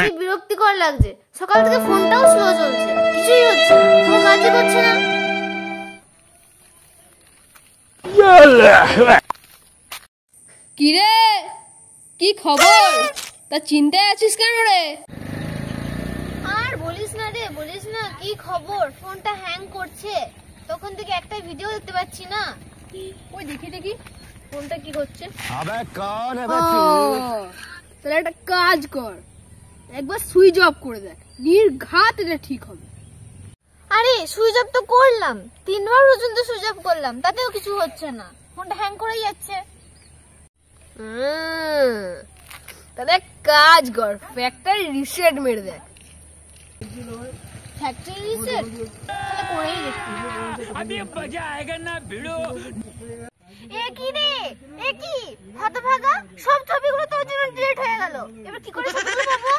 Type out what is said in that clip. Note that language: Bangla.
কি বিরক্তিকর লাগছে, সকাল থেকে ফোনটাও স্লো চলছে, কিছুই হচ্ছে না, কোনো কাজই করছে না। কি রে, কি খবর? তা চিন্তায় আছিস কেন রে? আর বলিস না রে, বলিস না, কি খবর, ফোনটা হ্যাং করছে, তখন থেকে একটা ভিডিও দেখতে পাচ্ছি না। ওই দেখি দেখি ফোনটা কি করছে। আবে কোন है তাহলে একটা কাজ কর, একবার সুইচ অফ করে দেখ, নির্ঘাত এটা ঠিক হবে। আরে সুইচ অফ তো করলাম, 3 বার পর্যন্ত সুইচ অফ করলাম, তাতেও কিছু হচ্ছে না, ফোনটা হ্যাং করেই যাচ্ছে। তাহলে এক কাজ কর, ফ্যাক্টরি রিসেট মেরে দেখ। ফ্যাক্টরি রিসেট তাহলে করেই দেখি। अभी मजा आएगा ना भिड़ो। এ কি রে, এ কি হতভাগা, সব ছবিগুলো তোর জন্য ডিলিট হয়ে গেল, এবার কি করে ছবিগুলো পাবো?